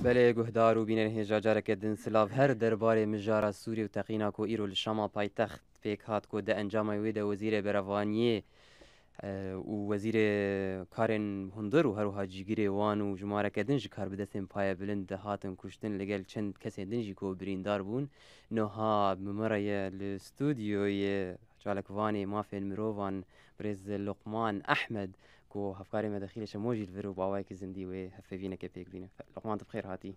بله گهدار و بینن هجا جارک دن سلاف هر درباره مجارا سوری و تقینا کو ایرو لشما پایتخت پیک هات کو ده انجام ویده وزیر بروانیه و وزیر کارن هندر و هروها جیگیری وان و جمارک دنج کار بدستن پای بلند هاتن کشتن لگل چند کسی دنجی کو بریندار بون نوها ممرای الاستودیوی جالک وانی مافین مروان برز لقمان احمد کو هفکاری مدخیلش موجی الفرو باوای که زندی و هفوینه که پیک بینه لقمان بخیر هاتی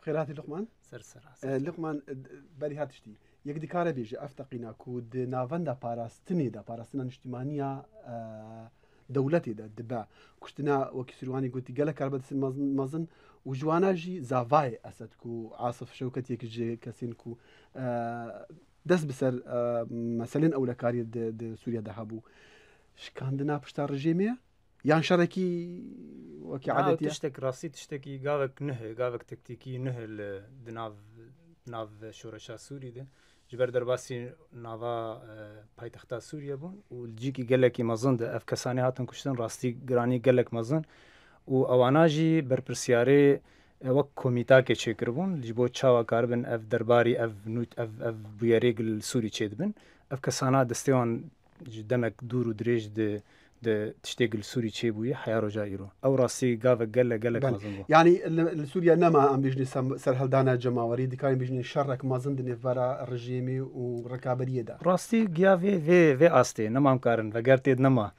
بخير هاتي لقمان لقمان بري هاتشتي يك ديكاره بيجي افتقينا كود نافندا باراستني دا باراستنا اجتماعيه دولتي دا دبا كشتنا وكسرواني قلت قال كاربت مازن وجوانا جي زافاي اسد كو عاصف شوكت يك جي كاسين كو دس بسر مثلا اولا كاري سوريا دهابو شكاندنا بشتار رجيميه يعني شركي وكي عادتي تشتك راسي تشتكي قابك نه قابك تكتيكي نه ناف شورشا سوري ده جبر درباسي نافا بايتختا سوريا بون والجيكي قالك مازن ده اف كساني هاتن كشتن راستي قراني قالك مازن و اواناجي برپرسياري وك كوميتا كي تشكربون جبو تشاوا كاربن اف درباري اف نوت اف بياريق السوري تشيدبن اف كسانا دستيوان دمك دور ودريج ده تشتغل سوري تشي بوي حيا رجا ايرو او راسي قافك قالك مازن يعني السوريا نما ام بيجني سرهل دانا جماوري دي كان بيجني شرك مازن دني فرا الرجيمي وركابريه دا راستي قيافي في استي نما مكارن فقرتي نما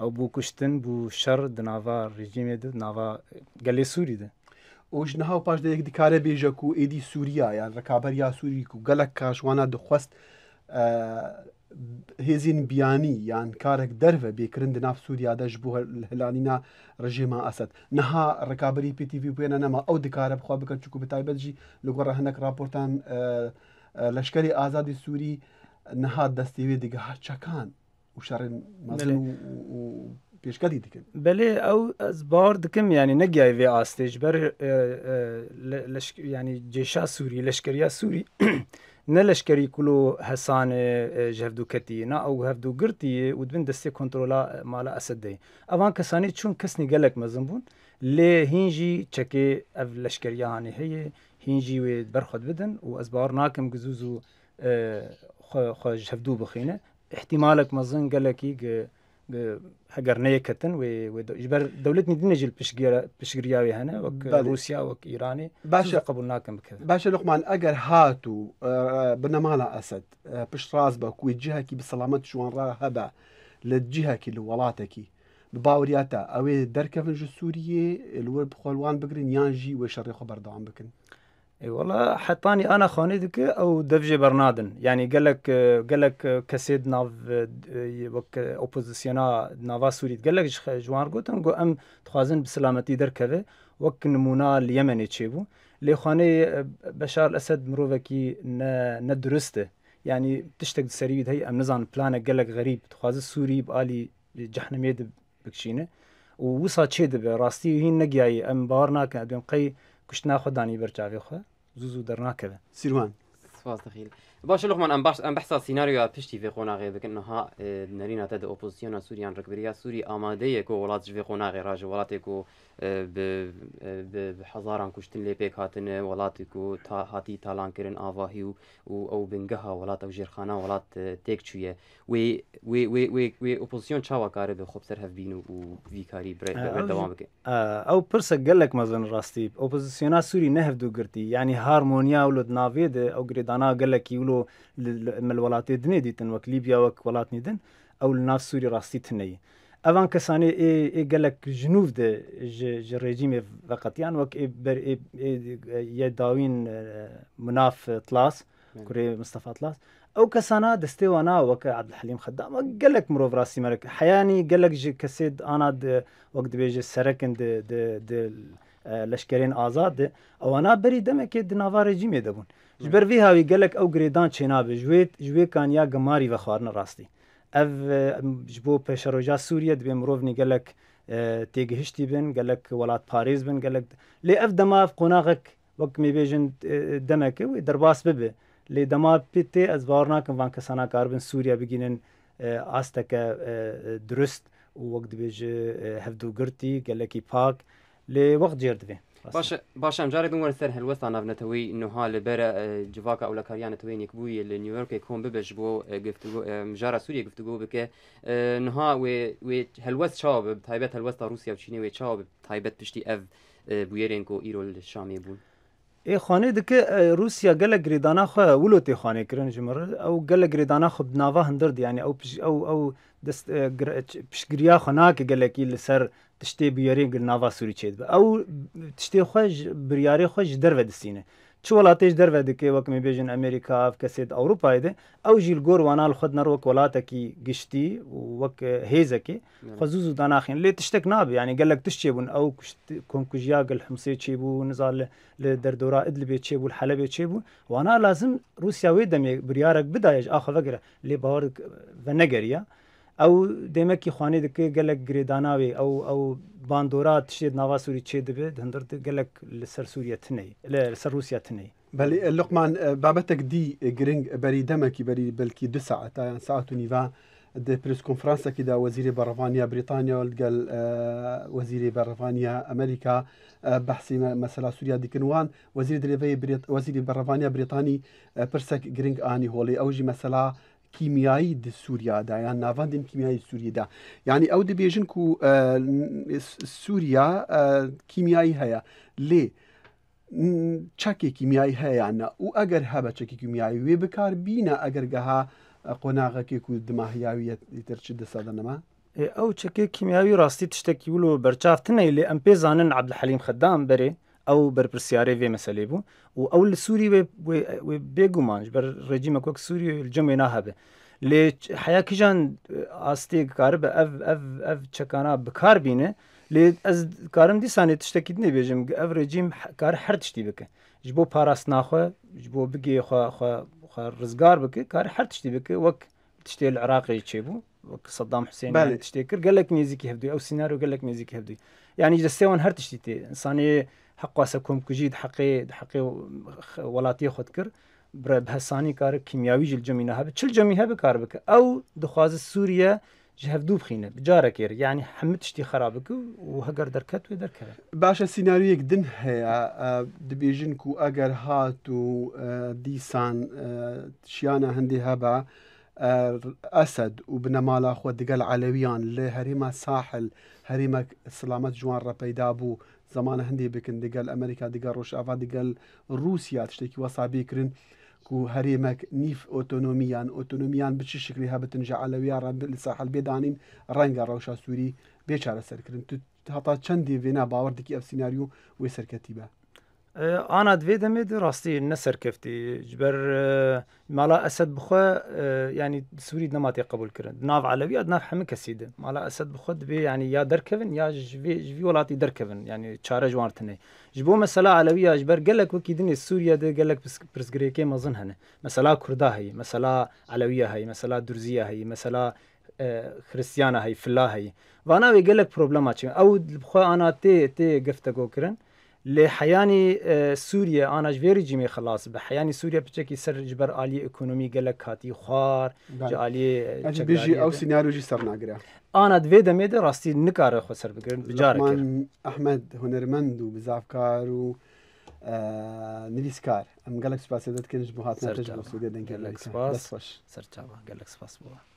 او بو كشتن بو شر دنافا رجيمي ده نافا قال سوري ده وش نهاو باش ده دي كاره بيجكو ايدي سوريا يعني ركابريا سوري كو قالك كاشوانا دخست هزين بياني يعني كارك درفه بيكرند ناف سوريا دا جبوها الهلالينا رجيما اسد نها ركابري بي تي في بينا نما او دكاره بخوا بك تشكو بتايبت جي لغره هناك رابورتان لشكري ازادي سوري نها دستيوي دغه چكان وشرن مازن و بيشكدي دكن بله او ازبار دكم يعني نجاي في استيج بر يعني جيشا سوري لشكريا سوري نلشكري كلو حسان جهفدو كتي نا او هفدو قرتي ودبن دستي كنترولا مالا اسدي اوان كساني تشون كسني قالك مزنبون لي هينجي تشكي اف لشكريا هاني هي هينجي ويد برخد بدن وازبار ناكم جزوزو خو جهفدو بخينه احتمالك مزن قالكي هجر نيكتن وجبر دولتني دنجل بشجرياوي هنا وك روسيا وك ايراني باشا قبلناكم بكذا باشا لقمان اجر هاتو بنمالا اسد بش راسبك وجهك بسلامت شوان راه هبا لجهك لولاتك بباورياتا اوي دركفن جو سوريه الور بخولوان بقرين يانجي وشري خبر دوام بكن اي والله حطاني انا خانيدك او دفجي برنادن يعني قالك كسيد ناف وك اوبوزيسيونا نافا سوري قالك جوان قوتن قو ام تخازن بسلامتي دركبه وك نمونا اليمني تشيبو لي خاني بشار الاسد مروفكي ندرسته يعني تشتق سريد هي ام نظام بلانك قالك غريب تخاز السوري بالي جحنميد بكشينه ووصا تشيد براستي هي نجاي ام بارناك ادم قي كش ناخذ داني برجع خو زوزو درنا كذا سيروان سواز دخيل باش لقمان ام بحث سيناريو بشتي في قناغي بكنها نارينا تد اوبوزيسيون سوريان ركبريا سوري اماده كو ولات في قناغي راج ولاتكو بحضاران كشتن لي بيك هاتن ولاتكو هاتي تالان كرن اواهيو او بنغها ولات او جيرخانا ولات تيكچويه وي اوبوزيسيون تشاوا كار بخوب سر هفبينو وفيكاري دوام بك او برسا قال لك مازن راستي اوبوزيسيون سوري نهفدو قرتي يعني هارمونيا ولد نافيد او غريدانا قال لك يقولوا من الولات دني ديتن وك ليبيا وك ولات ندن او الناس سوري راستي تني اوان كساني اي قال لك جنوب ده الريجيم فقط يعني وك يداوين مناف طلاس كوري مصطفى طلاس او كسانا دستيوانا وك عبد الحليم خدام قال لك مروف راسي ملك حياني قال لك كسيد انا وقت بيجي السركن د لشكرين ازاد او انا بري دمك نافا ريجيم يدبون جبر فيها قال لك او غريدان تشيناب جوي كان يا قماري وخارنا راستي اف جبو بشروجا سوريا دبي مروفني قال لك تيجي هشتي بن قال لك ولات باريس بن قال لك لي اف دما في قناغك وقت مي بيجن دمك ودرباس ببه لي دما بيتي ازبارنا كان فان كسانا كاربن سوريا بيجينن استك درست ووقت بيجي هفدو قرتي قال لك باك لوقت جيرد باش ام جاري دون سر هالوسط انا بنتوي انه هال بر جواكا او لكاريان توي نكبوي لنيويورك يكون ببش بو قفتو مجارة سوريا قفتو بك انه و هالوسط شاب تايبت هالوسط روسيا وشيني و شاب تايبت بشتي اف بويرينكو ايرو الشامي بون ای خانه دکه روسیا گله گریدانا خو ولوتی خانه کرن جمر او گله گریدانا خو بناوا هندرد یعنی او دست پشگریا خنا که گله کی لسر تشتی بیاری گرناوا سوری چید او تشتی خو بریاری خو در ودسینه چه ولاتش در ود که وک می بیجن امریکا اف کسید اروپا ده او جیل گور وانال خود نرو ولاته کی گشتی وک هیزه کی خصوص داناخین لی تشتک ناب یعنی گلک تشچبون او کم کجیا گل حمسی چیبو نزال لدردورا ادلب چیبو الحلب چیبو وانا لازم روسیا وی دم بریارک بدایج اخو وگره لی باور و نگریا او دمکی خانه دکه گلک گریداناوی او باندورات تشید نوا سوری چید به هندرد گلک لسر سوریا تنی لسر روسیا تنی بله لقمان بابتك دي جرينج بري دمكي بري بلكي 2 ساعات يعني ساعة ونيفا دي بريس كونفرنس كده وزير بريطانيا بريطانيا قال وزير بريطانيا امريكا بحثي مسألة سوريا دي كنوان وزير دريفي وزير بريطانيا بريطاني برسك جرينج اني هولي اوجي مسألة كيميائي دي سوريا دا يعني نافاندين كيميائي سوريا دا يعني او دي بيجنكو سوريا كيميائي هيا ليه چکی کیمیایی هیانا او اگر هبه چکی کیمیایی وی بکار بینا اگر گها قناغه کی کو دماهیاویت ترچد صدنما او چکی کیمیایی راستی تشتکی ولو برچافتنه لی ام پیزانن عبد الحليم خدام بری او برپرسیاری وی مسئله بو و اول سوری و بگومانج بر رژیم کوک سوری الجمعنا هبه لی حیا کیجان استی کارب اف چکانا بکار بینه لی از کارم دی سانی تشتکید نبیجم اف رژیم کار هر تشتی بکه جبو پاراس ناخو جبو بگی خو رزگار بکه کار هر تشتی بکه وک تشتی العراقی چیبو وک صدام حسین تشتی کر قال لك نيزيكي هبدي او سيناريو قال لك نيزيكي هبدي يعني جسيون هر تشتي انساني حق واسكم كجيد حقي ولاتي خدكر بهساني كار كيميائي جل جمينه هب تشل جميها بكار بك او دخواز سوريا جهفدو بخينه بجاركير يعني حمد تشتي خرابك وهجر دركت ودركت باشا سيناريو دن هي دبيجنكو اگر هاتو ديسان شيانا هندي هبا اسد وبنمالا خو دقل علويان لهريما ساحل هريما سلامت جوان را پیدا بو زمان هندي بكن دقل امريكا دقل روشافا دقل روسيا تشتكي وصابي كرن كو هريمك نيف اوتونوميان بشي شكلي هبتنجا علويا را لساحل بيدانين رنگا روشا سوري بيچاره سركرن هتا چندي فينا باوردكي اف سيناريو ويسر كتيبه انا دویدم راستی نسر کفتی جبر مالا اسد بخوا يعني سوري نماطي قبول كرن ناف علوي ناف حمك كسيده مالا اسد بخوا دبي يعني يا دركفن يا جوي ولاتي دركفن يعني چاره جوارتني جبو مساله علويه جبر قالك وكيدني سوريا ده قالك برسغريكي مازن هنا مساله كردا هي مساله علويه هي مساله درزيه هي مساله خريستيانه هي فلا هي وانا قالك بروبلمات او بخوا انا تي قفتكو كرن لحياني سوريا أنا جبير جيمي خلاص بحياني سوريا بتشكي سر جبر آلية إقتصادية قالك هاتي خوار آلية أجي بيجي أو سيناريو جي صار ناقرا أنا دويدا ميدا راستي نكاره خسر بقرن بجارك أحمد هنرمند وبزافكار و نيفيسكار أم قالك سباس يدد كنج بوهاتنا تجربة سوريا دنك قالك سباس سرچابا قالك سباس بوا